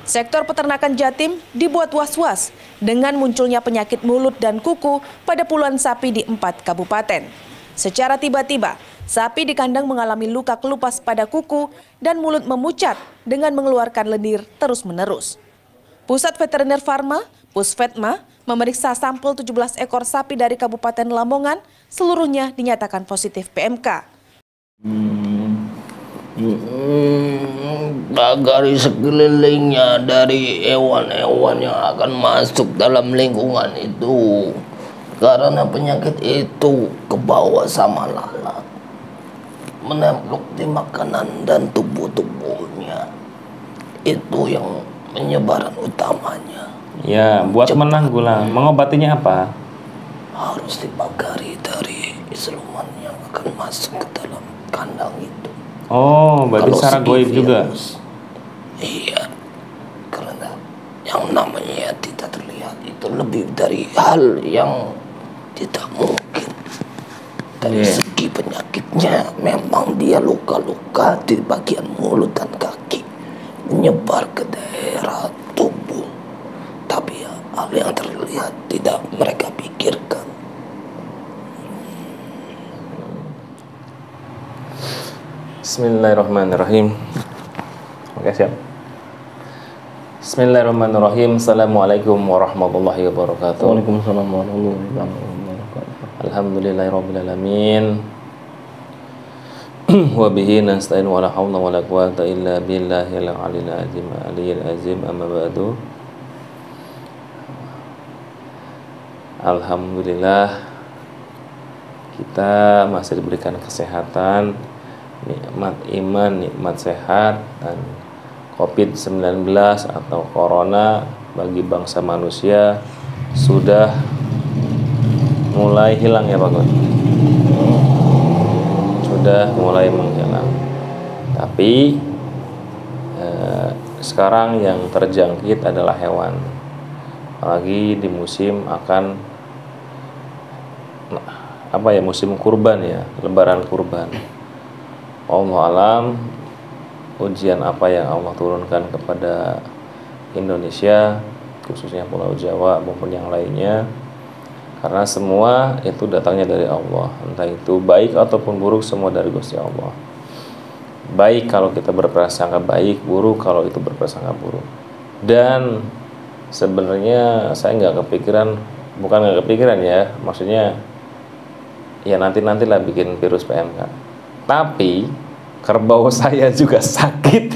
Sektor peternakan Jatim dibuat was-was dengan munculnya penyakit mulut dan kuku pada puluhan sapi di 4 kabupaten. Secara tiba-tiba, sapi di kandang mengalami luka kelupas pada kuku dan mulut memucat dengan mengeluarkan lendir terus-menerus. Pusat Veteriner Farma, Pusvetma, memeriksa sampel 17 ekor sapi dari Kabupaten Lamongan, seluruhnya dinyatakan positif PMK. Dari sekelilingnya, dari hewan-hewan yang akan masuk dalam lingkungan itu, karena penyakit itu ke bawah sama lalat, menempel di makanan dan tubuhnya. Itu yang penyebaran utamanya. Ya, buat menanggulangi, mengobatinya apa? Harus dibagari dari siluman yang akan masuk ke dalam kandang itu. Oh, berarti secara goib juga? Iya, karena yang namanya tidak terlihat itu lebih dari hal yang tidak mungkin. Dari segi penyakitnya, memang dia luka-luka di bagian mulut dan kaki, menyebar ke daerah tubuh. Tapi hal yang terlihat tidak mereka pikirkan. Bismillahirrahmanirrahim. Oke, siap. Bismillahirrahmanirrahim. Assalamualaikum warahmatullahi wabarakatuh. Waalaikumsalam warahmatullahi wabarakatuh. Alhamdulillahirabbil alamin. Wa bihi nasta'in wa la haula wa la quwwata illa billahil aliyyil azim. Amma ba'du. Alhamdulillah kita masih diberikan kesehatan, nikmat iman, nikmat sehat, dan COVID-19 atau Corona bagi bangsa manusia sudah mulai hilang ya Pak Gun? Sudah mulai menghilang. Tapi sekarang yang terjangkit adalah hewan. Apalagi di musim akan musim kurban ya, lebaran kurban. Allah alam ujian apa yang Allah turunkan kepada Indonesia, khususnya Pulau Jawa maupun yang lainnya, karena semua itu datangnya dari Allah, entah itu baik ataupun buruk, semua dari Gusti Allah. Baik kalau kita berprasangka baik, buruk kalau itu berprasangka buruk. Dan sebenarnya saya nggak kepikiran, bukan nggak kepikiran ya, maksudnya ya nantilah bikin virus PMK. Tapi kerbau saya juga sakit.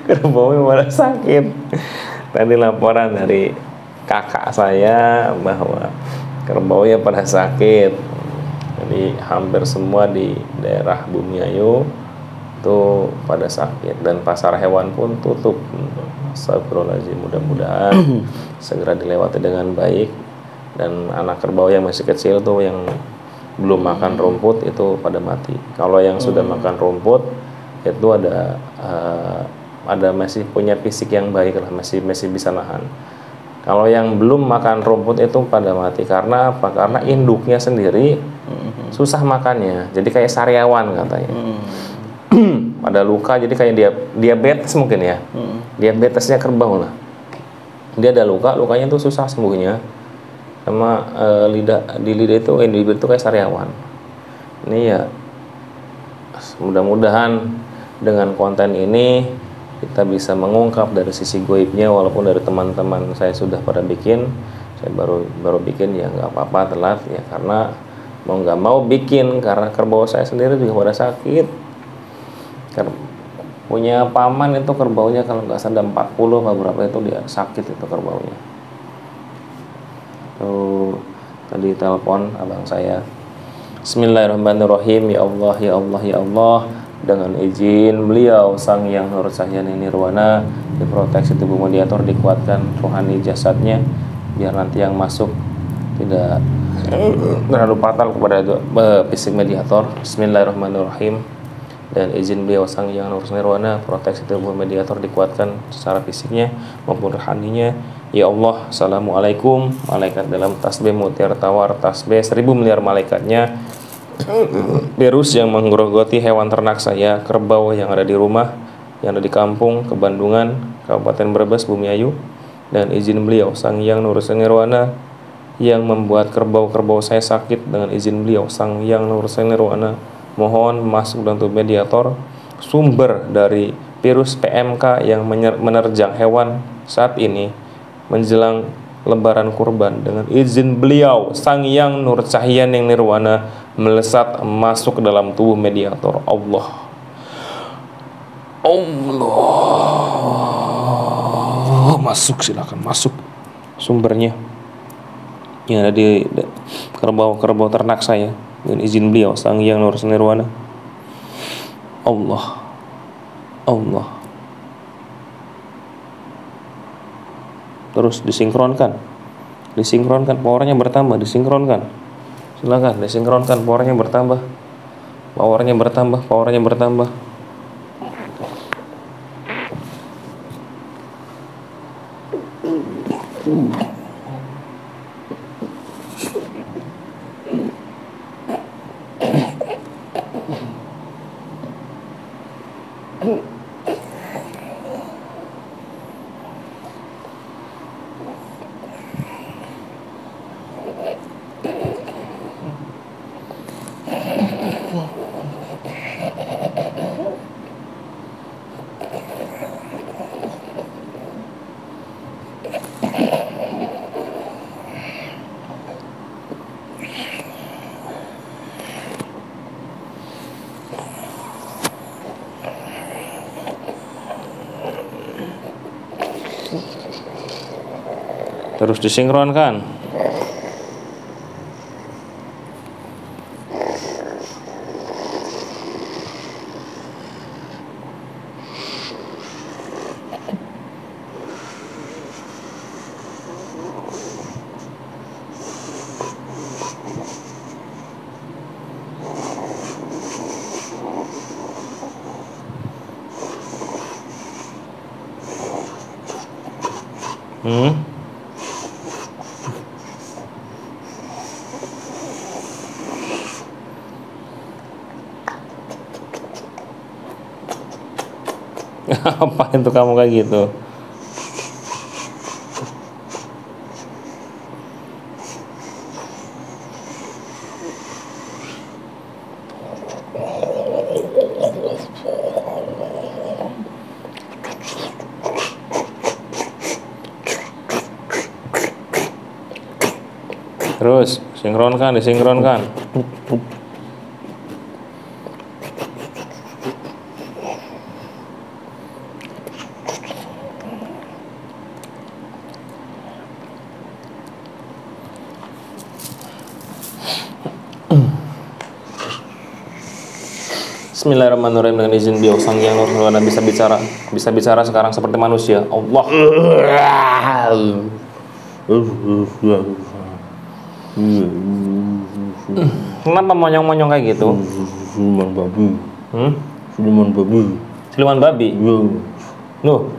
Kerbaunya malah sakit. Tadi laporan dari kakak saya bahwa kerbaunya pada sakit. Jadi hampir semua di daerah Bumiayu itu pada sakit, dan pasar hewan pun tutup. Astagfirullahaladzim, mudah-mudahan segera dilewati dengan baik. Dan anak kerbau yang masih kecil tuh yang belum makan rumput itu pada mati. Kalau yang sudah makan rumput itu ada masih punya fisik yang baik lah, masih bisa nahan. Kalau yang belum makan rumput itu pada mati. Karena apa? Karena induknya sendiri susah makannya. Jadi kayak sariawan katanya. Pada luka, jadi kayak diabetes mungkin ya. Diabetesnya kerbau lah. Dia ada luka, lukanya tuh susah sembuhnya. Sama di lidah itu, di bibir itu kayak sariawan. Ini ya mudah-mudahan dengan konten ini kita bisa mengungkap dari sisi goibnya, walaupun dari teman-teman saya sudah pada bikin, saya baru bikin ya nggak apa-apa, telat ya, karena mau nggak mau bikin, karena kerbau saya sendiri juga pada sakit. Punya paman itu kerbaunya kalau nggak salah 40 apa berapa itu dia sakit itu kerbaunya. Tuh, tadi telepon abang saya. Bismillahirrahmanirrahim. Ya Allah, ya Allah, ya Allah, dengan izin beliau Sang Yang Nur Cahyani Nirwana, diproteksi tubuh mediator, dikuatkan rohani jasadnya, biar nanti yang masuk tidak terlalu fatal kepada fisik mediator. Bismillahirrahmanirrahim. Dan izin beliau Sang Yang Nur Nirwana, proteksi tubuh mediator, dikuatkan secara fisiknya maupun rohaninya. Ya Allah, assalamualaikum. Malaikat dalam tasbih mutiara tawar, tasbih 1000 miliar malaikatnya, virus yang menggerogoti hewan ternak saya, kerbau yang ada di rumah, yang ada di kampung Kebandungan, Kabupaten Brebes, Bumiayu, dan izin beliau Sang Hyang Nursa Nirwana yang membuat kerbau-kerbau saya sakit, dengan izin beliau Sang Hyang Nursa Nirwana mohon masuk dalam tubuh mediator sumber dari virus PMK yang menerjang hewan saat ini menjelang Lebaran Kurban, dengan izin beliau Sang Hyang Nur Cahyaning Nirwana melesat masuk ke dalam tubuh mediator. Allah masuk, silakan masuk sumbernya yang ada di kerbau-kerbau ternak saya dengan izin beliau Sang Hyang Nur Nirwana. Allah terus disinkronkan, powernya bertambah, disinkronkan, silakan disinkronkan, powernya bertambah. Terus disinkronkan. Apa itu kamu kayak gitu? Terus disinkronkan. Bismillahirrahmanirrahim, dengan izin beliau Sang Hyang Nur Nirwana bisa bicara sekarang seperti manusia. Allah. Kenapa monyong-monyong kayak gitu? Siluman babi. Siluman babi. Loh.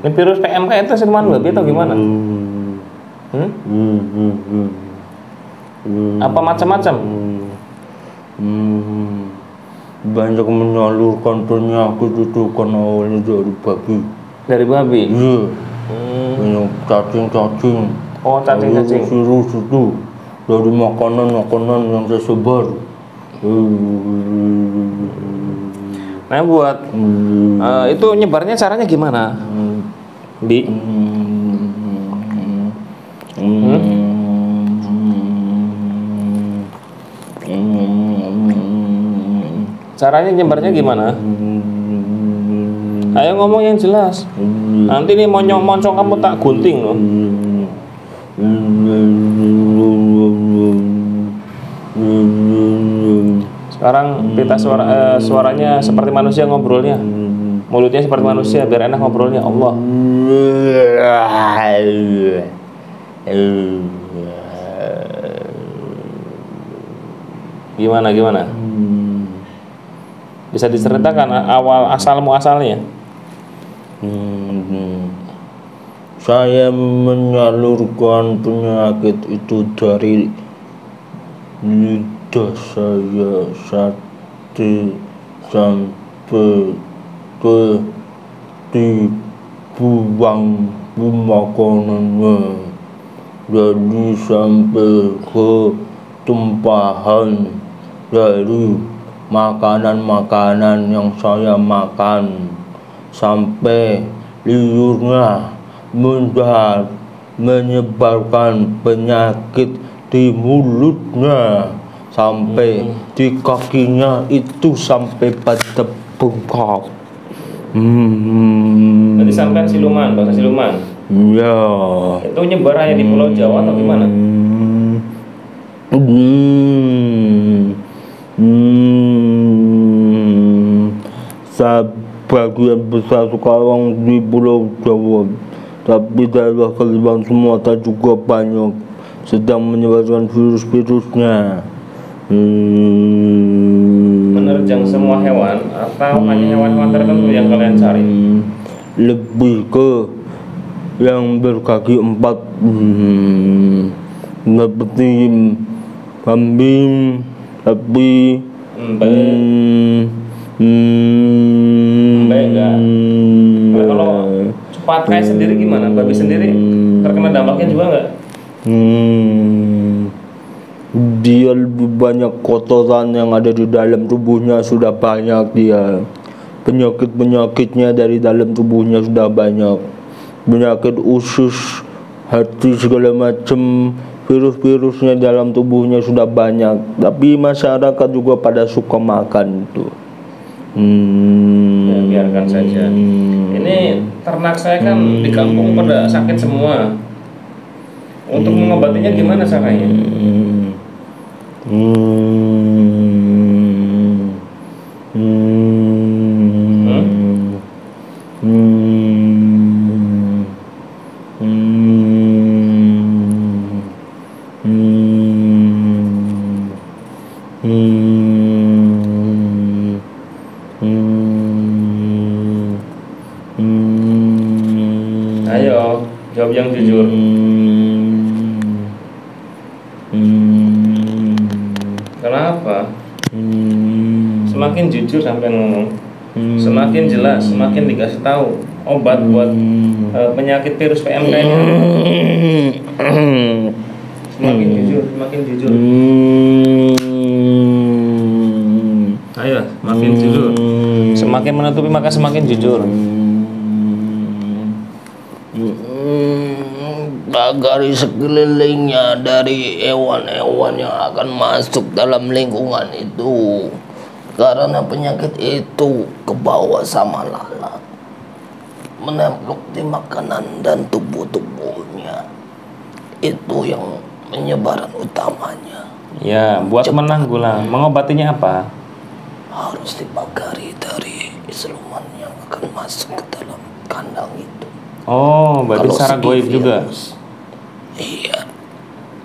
Ini virus PMK itu siluman babi atau gimana? Apa macam-macam? Banyak menyalurkan penyakit itu karena awalnya dari babi. Dari babi? Iya. Banyak cacing-cacing. Oh, cacing-cacing. Virus itu dari makanan-makanan yang tersebar. Nah, buat itu nyebarnya caranya gimana? Bi? Caranya nyebarnya gimana? Ayo ngomong yang jelas. Nanti nih moncong kamu tak gunting loh. Sekarang kita suaranya seperti manusia ngobrolnya. Mulutnya seperti manusia biar enak ngobrolnya. Allah. Gimana? Bisa diceritakan awal asalnya? Saya menyalurkan penyakit itu dari lidah saya, satu dibuang makanannya, jadi sampai ke tumpahan dari makanan-makanan yang saya makan, sampai liurnya menyebarkan penyakit di mulutnya, sampai di kakinya itu sampai pada bengkak. Berarti sampean siluman, bahasa siluman. Ya. Itu nyebar hanya di Pulau Jawa atau gimana? Sebagian besar sekarang di Pulau Jawa, tapi daerah Kalimantan Sumatera juga banyak sedang menyebarkan virus-virusnya. Menerjang semua hewan atau hanya hewan-hewan tertentu yang kalian cari? Lebih ke yang berkaki empat, seperti kambing, sapi, baik enggak? Nah, kalau pakai sendiri gimana? Babi sendiri terkena dampaknya juga enggak? Dia lebih banyak kotoran yang ada di dalam tubuhnya, sudah banyak dia. Penyakit-penyakitnya dari dalam tubuhnya sudah banyak. Penyakit usus, hati, segala macam virus-virusnya dalam tubuhnya sudah banyak. Tapi masyarakat juga pada suka makan itu. Ya, biarkan saja. Ini ternak saya kan di kampung pada sakit semua. Untuk mengobatinya gimana caranya? Ayo, jawab yang jujur. Kenapa? Semakin jujur sampai ngomong, semakin jelas, semakin dikasih tahu obat buat penyakit virus PMK ini. Semakin jujur, semakin jujur. Ayo, semakin jujur. Semakin menutupi maka semakin jujur. Bagari sekelilingnya dari hewan-hewan yang akan masuk dalam lingkungan itu, karena penyakit itu ke bawah sama lalat, menempel di makanan dan tubuhnya. Itu yang penyebaran utamanya. Ya, buat menanggulang, mengobatinya apa? Harus dibagari dari siluman yang akan masuk ke dalam kandang itu. Oh, berarti Kalau secara segi goib juga. virus, iya,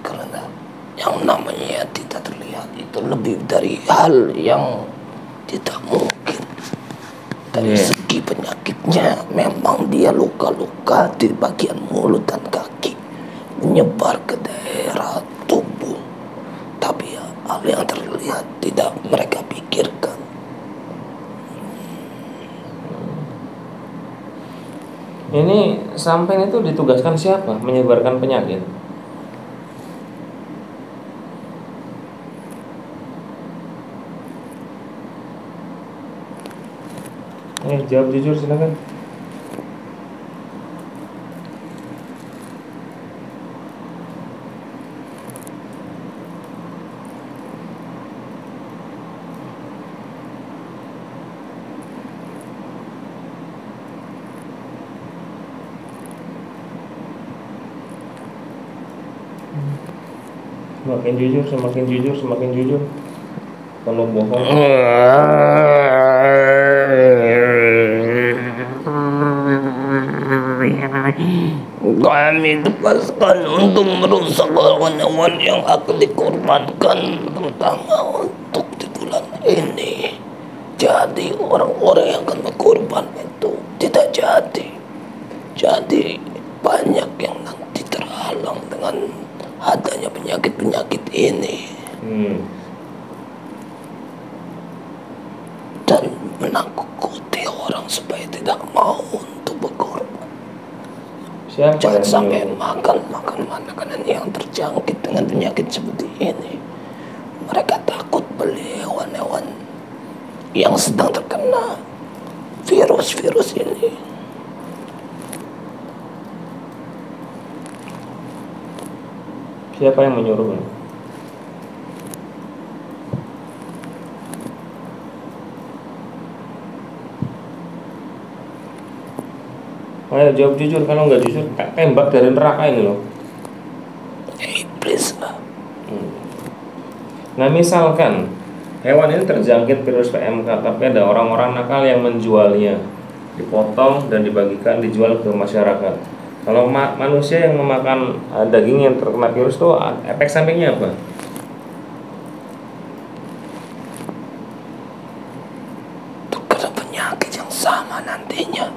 karena yang namanya tidak terlihat itu lebih dari hal yang tidak mungkin. Dari segi penyakitnya, memang dia luka-luka di bagian mulut dan kaki, menyebar ke daerah tubuh. Tapi hal yang terlihat tidak mereka pikirkan. Ini sampean itu ditugaskan siapa menyebarkan penyakit? Jawab jujur silakan. Semakin jujur, semakin jujur, semakin jujur. Kalau bohong, kami tugaskan untuk merusak hewan-hewan yang akan dikorbankan, terutama untuk di bulan ini. Jadi orang-orang yang akan berkorban itu tidak jadi. Jadi banyak yang nanti terhalang dengan adanya penyakit-penyakit ini. Dan menakutkan. orang supaya tidak mau untuk berkorban. Siapa Jangan yang sampai menyuruh? makan makanan yang terjangkit dengan penyakit seperti ini. Mereka takut beli hewan-hewan yang sedang terkena virus-virus ini. Siapa yang menyuruhnya? Ayo jawab jujur, kalau nggak jujur tembak dari neraka ini loh. Iblis lah. Nah misalkan hewan ini terjangkit virus PMK, tapi ada orang-orang nakal yang menjualnya, dipotong dan dibagikan, dijual ke masyarakat. Kalau manusia yang memakan daging yang terkena virus itu efek sampingnya apa? Terkena penyakit yang sama nantinya.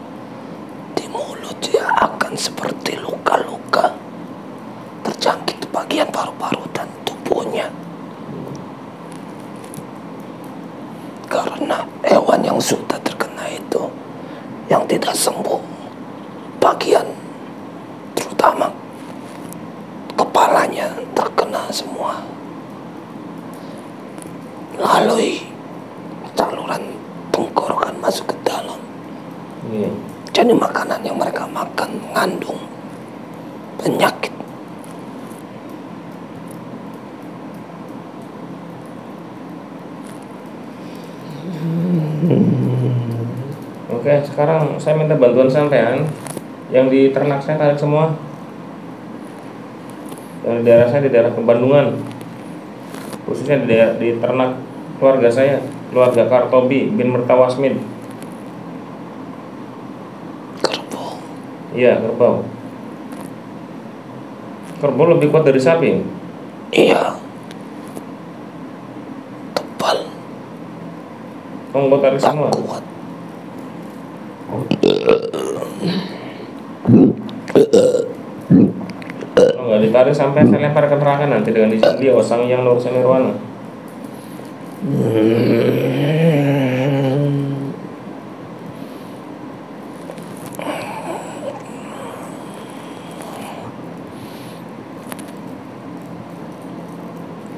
Di mulut dia akan seperti luka-luka terjangkit bagian paru-paru dan tubuhnya. Karena hewan yang sudah terkena itu, yang tidak sembuh, bagian terutama kepalanya terkena semua, melalui saluran tenggorokan masuk ke dalam. Jadi makanan yang mereka makan mengandung penyakit. Oke, sekarang saya minta bantuan sampean. Yang di ternak saya tarik semua. Yang di daerah saya, di daerah Bandungan, khususnya di ternak keluarga saya, keluarga Kartobi bin Mertawasmid. Kerbau. Iya, kerbau. Kerbau lebih kuat dari sapi. Iya. Tebal. Kamu tarik Tak semua. kuat. Kalau nggak ditarik sampai saya lempar ke neraka nanti dengan izin dia Sang Yang Nursa Nirwana.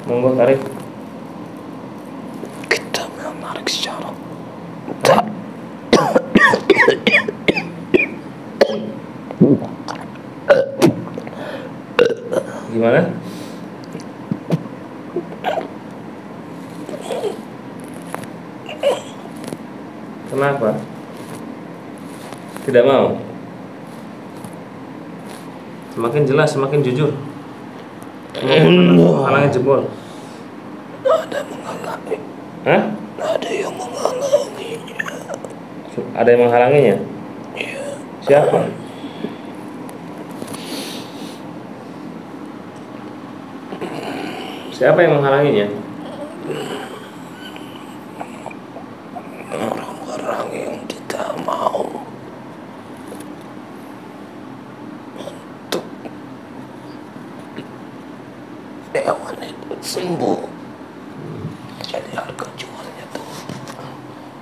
Monggo tarik. Kita menarik secara Gimana? Kenapa? Tidak mau. Semakin jelas, semakin jujur. Halangnya jebol. ada menghalangi. Hah? Ada yang menghalanginya. Ada yang menghalanginya? Iya. Siapa? Siapa yang menghalanginya? Orang-orang yang tidak mau untuk hewan itu sembuh. Jadi harga jualnya tuh.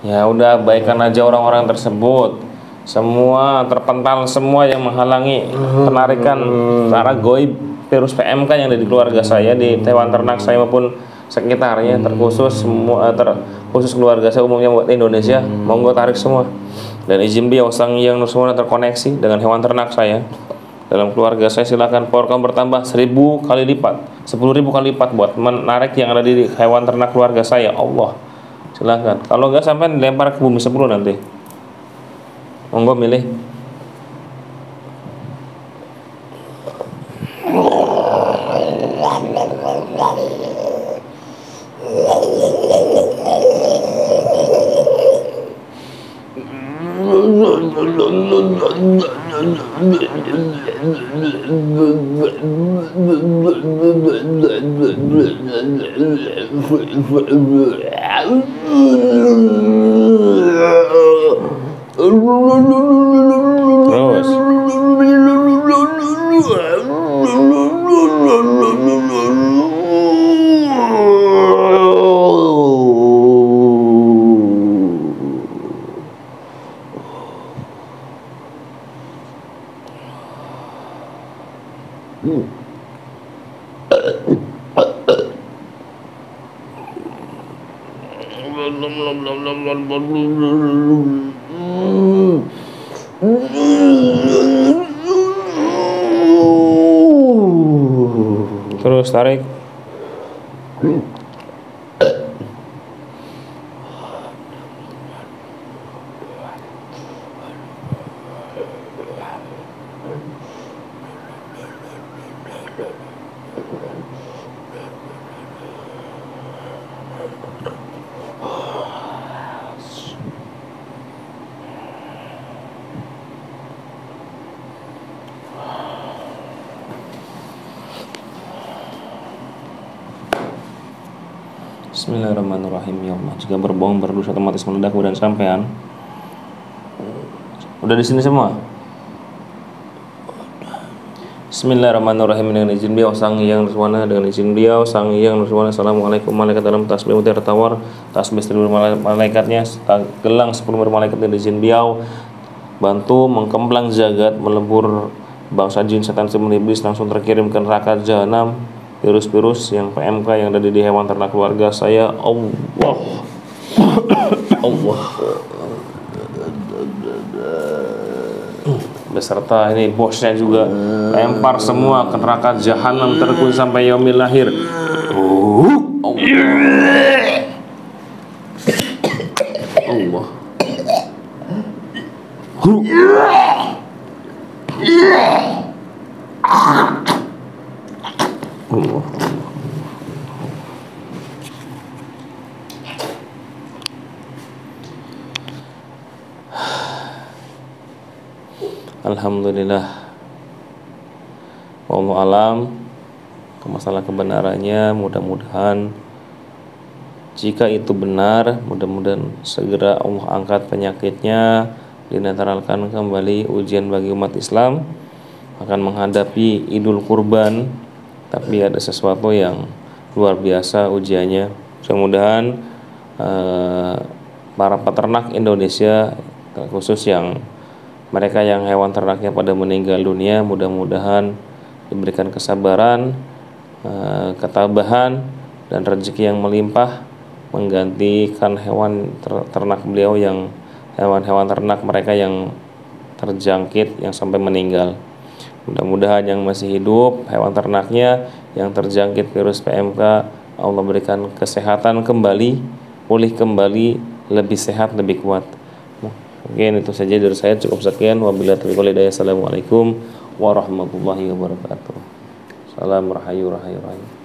Ya udah, baikan aja orang-orang tersebut. Semua terpental, semua yang menghalangi penarikan secara goib virus PMK yang ada di keluarga saya, di hewan ternak saya maupun sekitarnya, terkhusus semua terkhusus keluarga saya umumnya buat Indonesia, monggo tarik semua. Dan izin dia Sang Yang Nursa terkoneksi dengan hewan ternak saya dalam keluarga saya, silakan power kamu bertambah 1000 kali lipat, 10.000 kali lipat buat menarik yang ada di hewan ternak keluarga saya. Allah, silakan. Kalau enggak sampai dilempar ke bumi 10 nanti. Monggo milih. Terus tarik. Bismillahirrahmanirrahim. Ya Allah, jika berbohong berdosa otomatis meledak dan sampean. Udah di sini semua. Bismillahirrahmanirrahim. Dengan izin beliau Sang Hyang Nurwana, dengan izin beliau Sang Hyang Nurwana. Assalamualaikum malaikat dalam tasbih mutir tawar, tasbih 1000 malaikatnya, gelang 10 malaikat dengan izin beliau. Bantu mengkemplang jagat, melebur bangsa jin setan semua iblis langsung terkirim ke neraka jahanam. Virus-virus yang PMK yang ada di hewan ternak keluarga saya, Allah beserta ini bosnya juga lempar semua ke neraka jahanam terus sampai yaumil lahir. Allah. Allah. Alhamdulillah. Wallahu alam. Masalah kebenarannya mudah-mudahan jika itu benar, mudah-mudahan segera Allah angkat penyakitnya, dinetralkan kembali ujian bagi umat Islam akan menghadapi Idul Kurban. Tapi ada sesuatu yang luar biasa ujiannya. Mudah-mudahan para peternak Indonesia, khusus yang mereka yang hewan ternaknya pada meninggal dunia, mudah-mudahan diberikan kesabaran, ketabahan, dan rezeki yang melimpah menggantikan hewan ternak beliau yang hewan-hewan ternak mereka yang terjangkit yang sampai meninggal. Mudah-mudahan yang masih hidup, hewan ternaknya yang terjangkit virus PMK, Allah berikan kesehatan kembali, pulih kembali, lebih sehat, lebih kuat. Mungkin itu saja dari saya, cukup sekian. Wabillahi taufiq wal hidayah. Assalamualaikum warahmatullahi wabarakatuh. Salam rahayu rahayu rahayu.